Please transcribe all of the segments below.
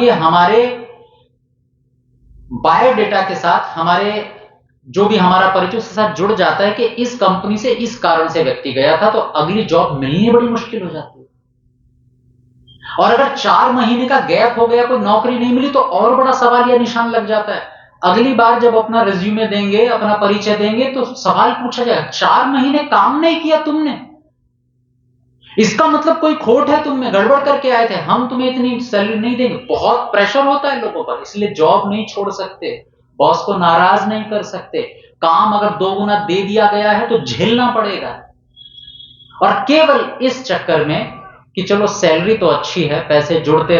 ये हमारे बायोडेटा के साथ, हमारे जो भी हमारा परिचय उसके साथ जुड़ जाता है कि इस कंपनी से इस कारण से व्यक्ति गया था, तो अगली जॉब मिलनी बड़ी मुश्किल हो जाती है। और अगर 4 महीने का गैप हो गया, कोई नौकरी नहीं मिली, तो और बड़ा सवाल या निशान लग जाता है। अगली बार जब अपना रिज्यूमे देंगे, अपना परिचय देंगे, तो सवाल पूछा जाएगा, 4 महीने काम नहीं किया तुमने, इसका मतलब कोई खोट है तुम में, गड़बड़ करके आए थे, हम तुम्हें इतनी सैलरी नहीं देंगे। बहुत प्रेशर होता है लोगों पर, इसलिए जॉब नहीं छोड़ सकते, बॉस को नाराज नहीं कर सकते, काम अगर 2 गुना दे दिया गया है तो झेलना पड़ेगा। और केवल इस चक्कर में कि चलो सैलरी तो अच्छी है, पैसे जुड़ते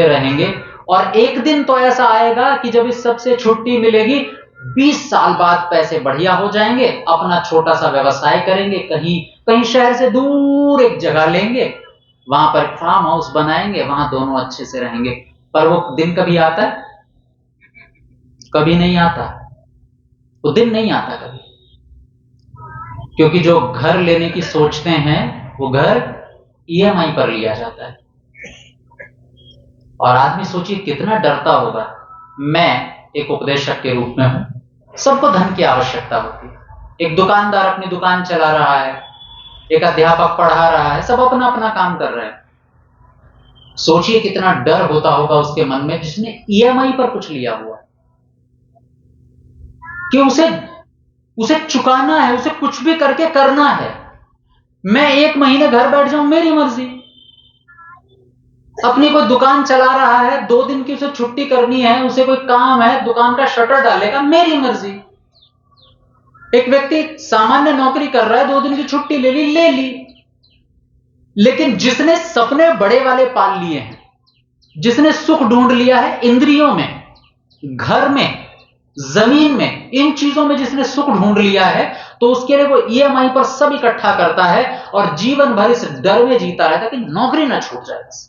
रहेंगे, और एक दिन तो ऐसा आएगा कि जब इस सबसे छुट्टी मिलेगी, 20 साल बाद पैसे बढ़िया हो जाएंगे, अपना छोटा सा व्यवसाय करेंगे, कहीं शहर से दूर एक जगह लेंगे, वहां पर फार्म हाउस बनाएंगे, वहां दोनों अच्छे से रहेंगे। पर वो दिन कभी आता है? कभी नहीं आता। वो दिन नहीं आता कभी, क्योंकि जो घर लेने की सोचते हैं वो घर ईएमआई पर लिया जाता है। और आदमी सोचिए कितना डरता होगा। मैं एक उपदेशक के रूप में हूं, सबको धन की आवश्यकता होती है। एक दुकानदार अपनी दुकान चला रहा है, एक अध्यापक पढ़ा रहा है, सब अपना अपना काम कर रहे हैं। सोचिए कितना डर होता होगा उसके मन में, जिसने ईएमआई पर कुछ लिया हुआ है, कि उसे चुकाना है, उसे कुछ भी करके करना है। मैं 1 महीने घर बैठ जाऊं, मेरी मर्जी। अपनी कोई दुकान चला रहा है, 2 दिन की उसे छुट्टी करनी है, उसे कोई काम है, दुकान का शटर डालेगा, मेरी मर्जी। एक व्यक्ति सामान्य नौकरी कर रहा है, 2 दिन की छुट्टी ले ली। लेकिन जिसने सपने बड़े वाले पाल लिए हैं, जिसने सुख ढूंढ लिया है इंद्रियों में, घर में, जमीन में, इन चीजों में जिसने सुख ढूंढ लिया है, तो उसके लिए वो ईएमआई पर सब इकट्ठा करता है और जीवन भर इस डर में जीता रहता है कि नौकरी ना छूट जाए।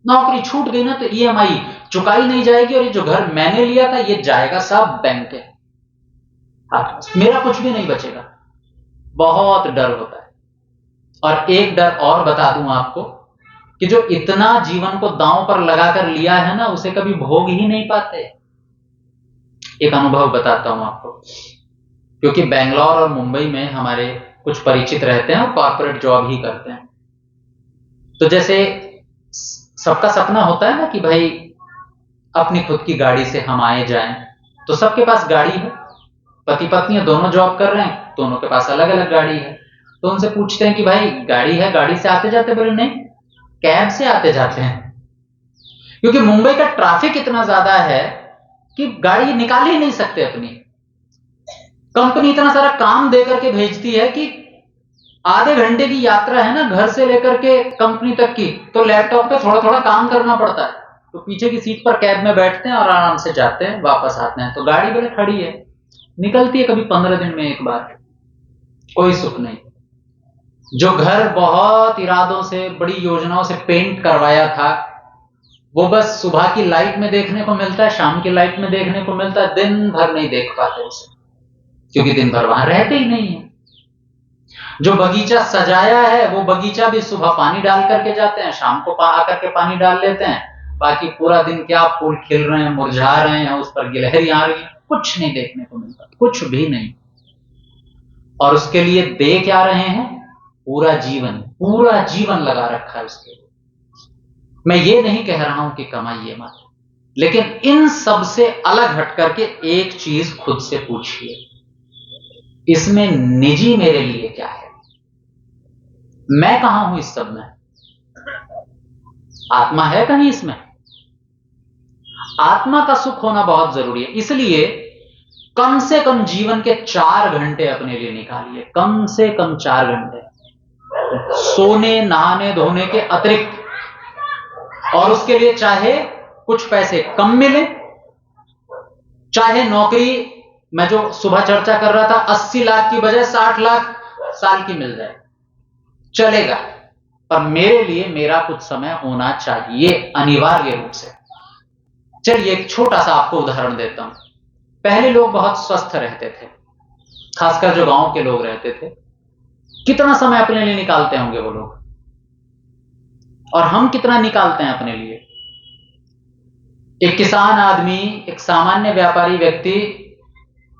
नौकरी छूट गई ना तो ईएमआई चुकाई नहीं जाएगी, और ये जो घर मैंने लिया था ये जाएगा सब बैंक के, मेरा कुछ भी नहीं बचेगा। बहुत डर होता है। और एक डर और बता दूं आपको, कि जो इतना जीवन को दांव पर लगाकर लिया है ना, उसे कभी भोग ही नहीं पाते। एक अनुभव बताता हूं आपको, क्योंकि बेंगलोर और मुंबई में हमारे कुछ परिचित रहते हैं और कॉर्पोरेट जॉब ही करते हैं। तो जैसे सबका सपना होता है ना कि भाई अपनी खुद की गाड़ी से हम आए जाएं, तो सबके पास गाड़ी है, पति पत्नी दोनों जॉब कर रहे हैं, दोनों के पास अलग अलग गाड़ी है। तो उनसे पूछते हैं कि भाई गाड़ी है, गाड़ी से आते जाते? बोले नहीं, कैब से आते जाते हैं। क्योंकि मुंबई का ट्रैफिक इतना ज्यादा है कि गाड़ी निकाल ही नहीं सकते अपनी। कंपनी इतना सारा काम दे करके भेजती है कि आधे घंटे की यात्रा है ना घर से लेकर के कंपनी तक की, तो लैपटॉप पे थोड़ा थोड़ा काम करना पड़ता है। तो पीछे की सीट पर कैब में बैठते हैं और आराम से जाते हैं, वापस आते हैं। तो गाड़ी बोले खड़ी है, निकलती है कभी 15 दिन में एक बार, कोई सुख नहीं। जो घर बहुत इरादों से, बड़ी योजनाओं से पेंट करवाया था, वो बस सुबह की लाइट में देखने को मिलता है, शाम की लाइट में देखने को मिलता है, दिन भर नहीं देख पाते उसे, क्योंकि दिन भर वहां रहते ही नहीं है। जो बगीचा सजाया है, वो बगीचा भी सुबह पानी डाल करके जाते हैं, शाम को आकर के पानी डाल लेते हैं, बाकी पूरा दिन क्या फूल खिल रहे हैं, मुरझा रहे हैं, उस पर गिलहरी आ रही है, कुछ नहीं देखने को मिलता, कुछ भी नहीं। और उसके लिए दे क्या रहे हैं? पूरा जीवन लगा रखा है उसके लिए। मैं ये नहीं कह रहा हूं कि कमाइए मत, लेकिन इन सब से अलग हट करके एक चीज खुद से पूछिए, इसमें निजी मेरे लिए क्या है? मैं कहां हूं इस सब में? आत्मा है कहीं इसमें? आत्मा का सुख होना बहुत जरूरी है। इसलिए कम से कम जीवन के 4 घंटे अपने लिए निकालिए, कम से कम 4 घंटे, सोने नहाने धोने के अतिरिक्त। और उसके लिए चाहे कुछ पैसे कम मिले, चाहे नौकरी, मैं जो सुबह चर्चा कर रहा था, 80 लाख की बजाय 60 लाख साल की मिल जाए, चलेगा, पर मेरे लिए मेरा कुछ समय होना चाहिए अनिवार्य रूप से। चलिए एक छोटा सा आपको उदाहरण देता हूं। पहले लोग बहुत स्वस्थ रहते थे, खासकर जो गांव के लोग रहते थे। कितना समय अपने लिए निकालते होंगे वो लोग, और हम कितना निकालते हैं अपने लिए? एक किसान आदमी, एक सामान्य व्यापारी व्यक्ति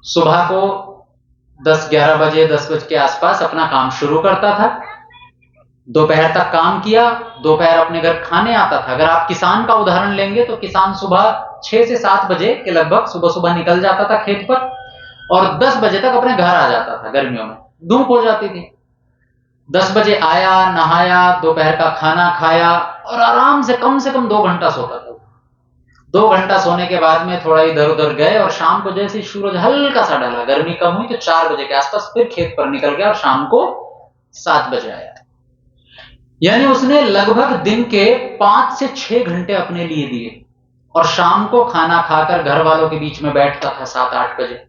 सुबह को 10-11 बजे, 10 बजे के आसपास अपना काम शुरू करता था, दोपहर तक काम किया, दोपहर अपने घर खाने आता था। अगर आप किसान का उदाहरण लेंगे तो किसान सुबह 6 से 7 बजे के लगभग सुबह सुबह निकल जाता था खेत पर और 10 बजे तक अपने घर आ जाता था। गर्मियों में धूप हो जाती थी। 10 बजे आया, नहाया, दोपहर का खाना खाया और आराम से कम 2 घंटा सोता था। 2 घंटा सोने के बाद में थोड़ा इधर उधर गए और शाम को जैसे सूरज हल्का सा ढला, गर्मी कम हुई तो 4 बजे के आसपास फिर खेत पर निकल गया और शाम को 7 बजे आया। यानी उसने लगभग दिन के 5 से 6 घंटे अपने लिए दिए और शाम को खाना खाकर घर वालों के बीच में बैठता था 7-8 बजे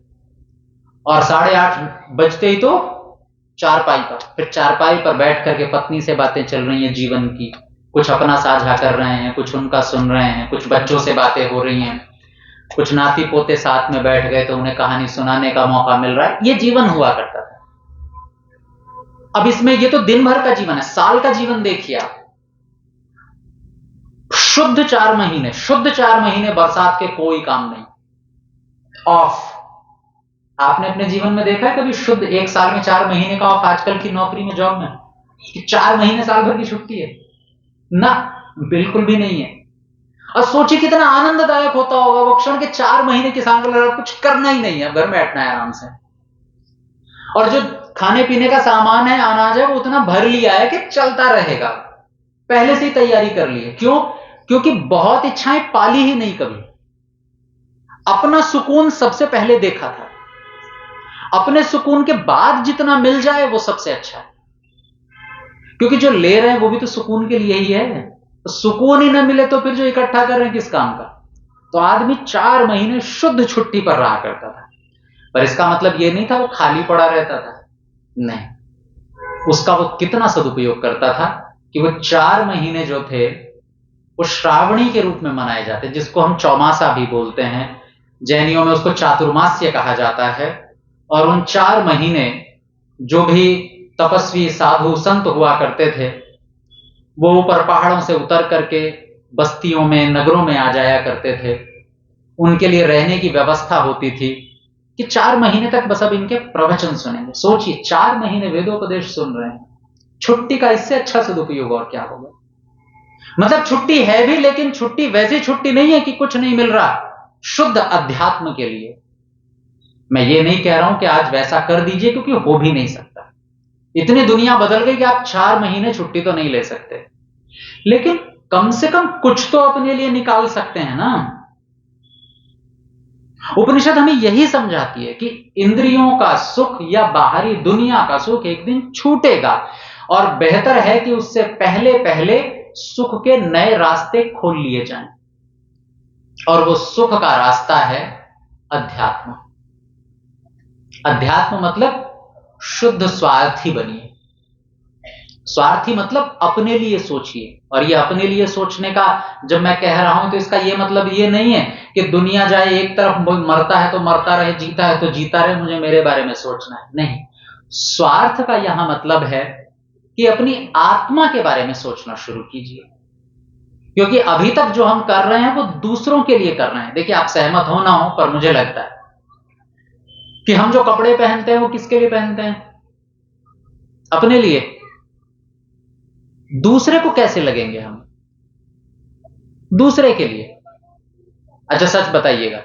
और 8:30 बजते ही तो चारपाई पर, फिर चारपाई पर बैठ करके पत्नी से बातें चल रही हैं जीवन की, कुछ अपना साझा कर रहे हैं, कुछ उनका सुन रहे हैं, कुछ बच्चों से बातें हो रही हैं, कुछ नाती पोते साथ में बैठ गए तो उन्हें कहानी सुनाने का मौका मिल रहा है। ये जीवन हुआ करता था। अब इसमें ये तो दिन भर का जीवन है, साल का जीवन देखिए आप। शुद्ध 4 महीने बरसात के कोई काम नहीं, ऑफ। आपने अपने जीवन में देखा है कभी शुद्ध 1 साल में 4 महीने का ऑफ? आजकल की नौकरी में, जॉब में कि 4 महीने साल भर की छुट्टी है ना, बिल्कुल भी नहीं है। और सोचिए कितना आनंददायक होता होगा वो क्षण के 4 महीने किसान को लग रहा कुछ करना ही नहीं है, घर में बैठना है आराम से, और जो खाने पीने का सामान है, अनाज है, वो उतना भर लिया है कि चलता रहेगा, पहले से ही तैयारी कर ली है। क्यों? क्योंकि बहुत इच्छाएं पाली ही नहीं कभी। अपना सुकून सबसे पहले देखा था, अपने सुकून के बाद जितना मिल जाए वो सबसे अच्छा है, क्योंकि जो ले रहे हैं वो भी तो सुकून के लिए ही है। तो सुकून ही ना मिले तो फिर जो इकट्ठा कर रहे हैं किस काम का? तो आदमी 4 महीने शुद्ध छुट्टी पर रहा करता था, पर इसका मतलब ये नहीं था वो खाली पड़ा रहता था, नहीं, उसका वो कितना सदुपयोग करता था कि वो 4 महीने जो थे वो श्रावणी के रूप में मनाए जाते, जिसको हम चौमासा भी बोलते हैं, जैनियों में उसको चातुर्मास्य कहा जाता है। और उन 4 महीने जो भी तपस्वी साधु संत हुआ करते थे वो ऊपर पहाड़ों से उतर करके बस्तियों में, नगरों में आ जाया करते थे। उनके लिए रहने की व्यवस्था होती थी कि 4 महीने तक बस अब इनके प्रवचन सुनेंगे। सोचिए 4 महीने वेदोपदेश सुन रहे हैं, छुट्टी का इससे अच्छा सदुपयोग और क्या होगा? मतलब छुट्टी है भी, लेकिन छुट्टी वैसी छुट्टी नहीं है कि कुछ नहीं मिल रहा, शुद्ध अध्यात्म के लिए। मैं ये नहीं कह रहा हूं कि आज वैसा कर दीजिए, क्योंकि हो भी नहीं सकता, इतनी दुनिया बदल गई कि आप 4 महीने छुट्टी तो नहीं ले सकते, लेकिन कम से कम कुछ तो अपने लिए निकाल सकते हैं ना। उपनिषद हमें यही समझाती है कि इंद्रियों का सुख या बाहरी दुनिया का सुख एक दिन छूटेगा और बेहतर है कि उससे पहले पहले सुख के नए रास्ते खोल लिए जाएं, और वो सुख का रास्ता है अध्यात्म। अध्यात्म मतलब शुद्ध स्वार्थी बनिए। स्वार्थी मतलब अपने लिए सोचिए, और ये अपने लिए सोचने का जब मैं कह रहा हूं तो इसका ये मतलब ये नहीं है कि दुनिया जाए एक तरफ, मरता है तो मरता रहे, जीता है तो जीता रहे, मुझे मेरे बारे में सोचना है, नहीं। स्वार्थ का यहां मतलब है कि अपनी आत्मा के बारे में सोचना शुरू कीजिए, क्योंकि अभी तक जो हम कर रहे हैं वो दूसरों के लिए कर रहे हैं। देखिए आप सहमत हो ना हो, पर मुझे लगता है कि हम जो कपड़े पहनते हैं वो किसके लिए पहनते हैं? अपने लिए। दूसरे को कैसे लगेंगे हम? दूसरे के लिए। अच्छा सच बताइएगा,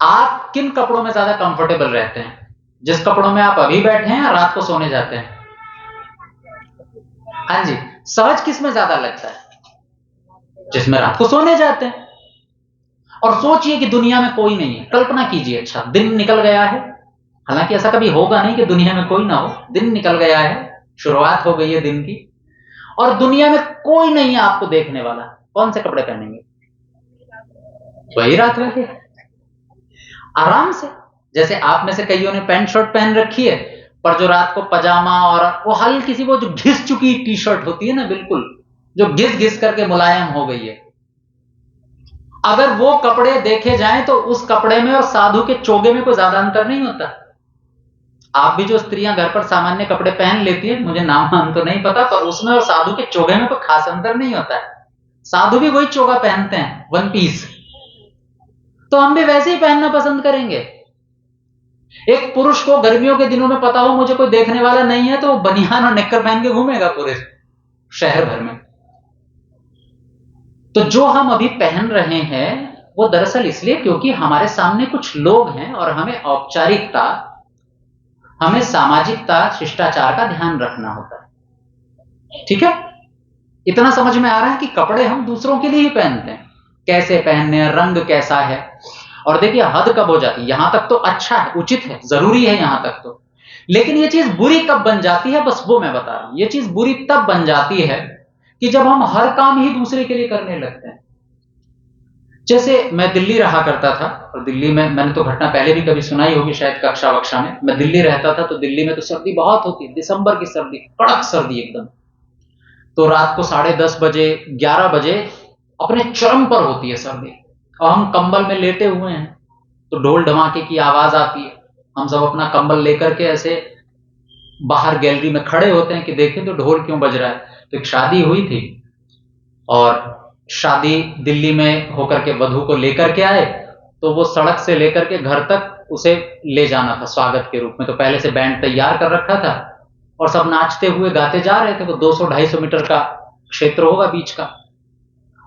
आप किन कपड़ों में ज्यादा कंफर्टेबल रहते हैं? जिस कपड़ों में आप अभी बैठे हैं, रात को सोने जाते हैं? हाँ जी, सहज किस में ज्यादा लगता है? जिसमें रात को सोने जाते हैं। और सोचिए कि दुनिया में कोई नहीं है, कल्पना कीजिए, अच्छा दिन निकल गया है, हालांकि ऐसा कभी होगा नहीं कि दुनिया में कोई ना हो, दिन निकल गया है, शुरुआत हो गई है दिन की, और दुनिया में कोई नहीं है आपको देखने वाला, कौन से कपड़े पहनेंगे? वही रात वाले, आराम से। जैसे आप में से कईयों ने पैंट शर्ट पहन रखी है, पर जो रात को पजामा और वो हल्की सी वो जो घिस चुकी टी शर्ट होती है ना, बिल्कुल जो घिस घिस करके मुलायम हो गई है, अगर वो कपड़े देखे जाएं तो उस कपड़े में और साधु के चोगे में कोई ज्यादा अंतर नहीं होता। आप भी जो स्त्रियां घर पर सामान्य कपड़े पहन लेती है, मुझे नाम तो नहीं पता, पर उसमें और साधु के चोगे में कोई खास अंतर नहीं होता है। साधु भी वही चोगा पहनते हैं, वन पीस, तो हम भी वैसे ही पहनना पसंद करेंगे। एक पुरुष को गर्मियों के दिनों में पता हो मुझे कोई देखने वाला नहीं है, तो वो बनियान और निक्कर पहन के घूमेगा पूरे शहर भर में। तो जो हम अभी पहन रहे हैं वो दरअसल इसलिए क्योंकि हमारे सामने कुछ लोग हैं और हमें औपचारिकता, हमें सामाजिकता, शिष्टाचार का ध्यान रखना होता है। ठीक है, इतना समझ में आ रहा है कि कपड़े हम दूसरों के लिए ही पहनते हैं, कैसे पहनने हैं, रंग कैसा है। और देखिए हद कब हो जाती है, यहां तक तो अच्छा है, उचित है, जरूरी है यहां तक तो, लेकिन ये चीज बुरी कब बन जाती है, बस वो मैं बता रहा हूं। ये चीज बुरी तब बन जाती है कि जब हम हर काम ही दूसरे के लिए करने लगते हैं। जैसे मैं दिल्ली रहा करता था, और दिल्ली में मैंने तो घटना पहले भी कभी सुनाई होगी शायद कक्षा वक्षा में। मैं दिल्ली रहता था, तो दिल्ली में तो सर्दी बहुत होती है, दिसंबर की सर्दी, कड़क सर्दी एकदम। तो रात को 10:30 बजे 11 बजे अपने चरम पर होती है सर्दी, और हम कंबल में लेटे हुए हैं, तो ढोल धमाके की आवाज आती है। हम सब अपना कंबल लेकर के ऐसे बाहर गैलरी में खड़े होते हैं कि देखें तो ढोल क्यों बज रहा है। तो एक शादी हुई थी, और शादी दिल्ली में होकर के वधू को लेकर के आए, तो वो सड़क से लेकर के घर तक उसे ले जाना था स्वागत के रूप में। तो पहले से बैंड तैयार कर रखा था, और सब नाचते हुए गाते जा रहे थे। वो 200-250 मीटर का क्षेत्र होगा बीच का।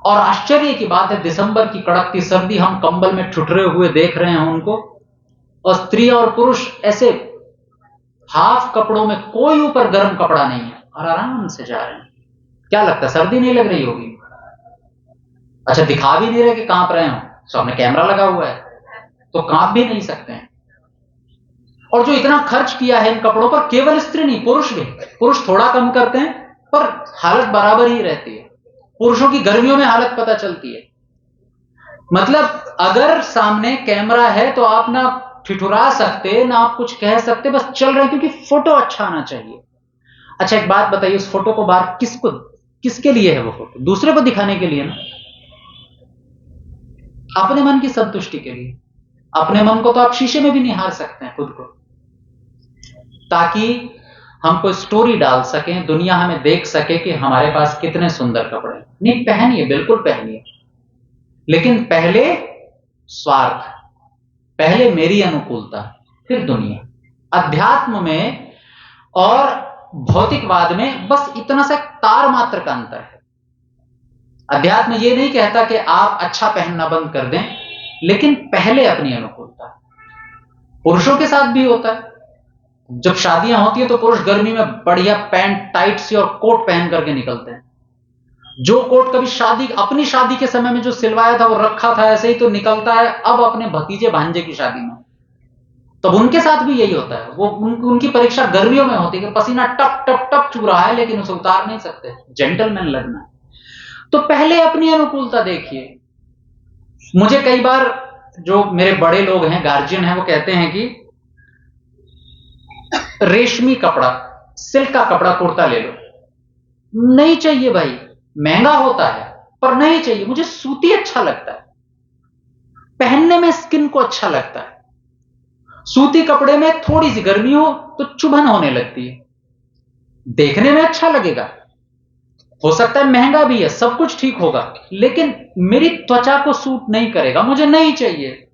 और आश्चर्य की बात है, दिसंबर की कड़कती सर्दी, हम कंबल में ठुठरे हुए देख रहे हैं उनको, और स्त्री और पुरुष ऐसे हाफ कपड़ों में, कोई ऊपर गर्म कपड़ा नहीं है, और आराम से जा रहे हैं। क्या लगता है, सर्दी नहीं लग रही होगी? अच्छा, दिखा भी नहीं रहे कि कांप रहे हो, सामने कैमरा लगा हुआ है, तो कांप भी नहीं सकते हैं। और जो इतना खर्च किया है इन कपड़ों पर, केवल स्त्री नहीं, पुरुष भी। पुरुष थोड़ा कम करते हैं, पर हालत बराबर ही रहती है। पुरुषों की गर्मियों में हालत पता चलती है। मतलब अगर सामने कैमरा है तो आप ना ठिठुरा सकते, ना आप कुछ कह सकते, बस चल रहे, क्योंकि फोटो अच्छा आना चाहिए। अच्छा एक बात बताइए, उस फोटो को बाहर किसके लिए है? वो फोटो दूसरे को दिखाने के लिए ना, अपने मन की संतुष्टि के लिए। अपने मन को तो आप शीशे में भी निहार सकते हैं खुद को, ताकि हम कोई स्टोरी डाल सकें, दुनिया हमें देख सके कि हमारे पास कितने सुंदर कपड़े हैं। नहीं, पहनिए, बिल्कुल पहनिए, लेकिन पहले स्वार्थ, पहले मेरी अनुकूलता, फिर दुनिया। अध्यात्म में और भौतिकवाद में बस इतना सा तार मात्र का अंतर है। अध्यात्म ये नहीं कहता कि आप अच्छा पहनना बंद कर दें, लेकिन पहले अपनी अनुकूलता। पुरुषों के साथ भी होता है, जब शादियां होती है तो पुरुष गर्मी में बढ़िया पैंट टाइट सी और कोट पहन करके निकलते हैं। जो कोट कभी अपनी शादी के समय में जो सिलवाया था वो रखा था ऐसे ही, तो निकलता है अब अपने भतीजे भांजे की शादी में। तब उनके साथ भी यही होता है। वो उनकी परीक्षा गर्मियों में होती है, पसीना टप टप टप चू रहा है, लेकिन उसे उतार नहीं सकते, जेंटलमैन लगना है। तो पहले अपनी अनुकूलता देखिए। मुझे कई बार जो मेरे बड़े लोग हैं, गार्जियन हैं, वो कहते हैं कि रेशमी कपड़ा, सिल्क का कपड़ा कुर्ता ले लो। नहीं चाहिए भाई, महंगा होता है, पर नहीं चाहिए। मुझे सूती अच्छा लगता है, पहनने में स्किन को अच्छा लगता है। सूती कपड़े में थोड़ी सी गर्मी हो तो चुभन होने लगती है, देखने में अच्छा लगेगा, हो सकता है महंगा भी है, सब कुछ ठीक होगा, लेकिन मेरी त्वचा को सूट नहीं करेगा, मुझे नहीं चाहिए।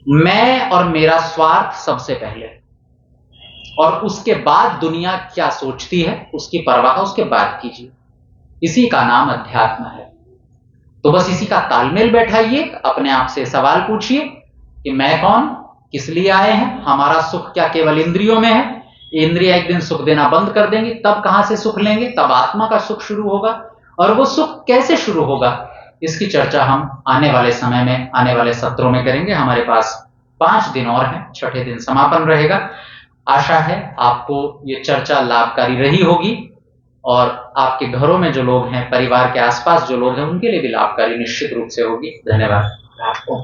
मैं और मेरा स्वार्थ सबसे पहले, और उसके बाद दुनिया क्या सोचती है उसकी परवाह उसके बाद कीजिए। इसी का नाम अध्यात्म है। तो बस इसी का तालमेल बैठाइए, अपने आप से सवाल पूछिए कि मैं कौन, किस लिए आए हैं, हमारा सुख क्या केवल इंद्रियों में है? इंद्रियां एक दिन सुख देना बंद कर देंगी, तब कहां से सुख लेंगे? तब आत्मा का सुख शुरू होगा। और वो सुख कैसे शुरू होगा, इसकी चर्चा हम आने वाले समय में, आने वाले सत्रों में करेंगे। हमारे पास 5 दिन और हैं, छठे दिन समापन रहेगा। आशा है आपको ये चर्चा लाभकारी रही होगी, और आपके घरों में जो लोग हैं, परिवार के आसपास जो लोग हैं, उनके लिए भी लाभकारी निश्चित रूप से होगी। धन्यवाद आपको।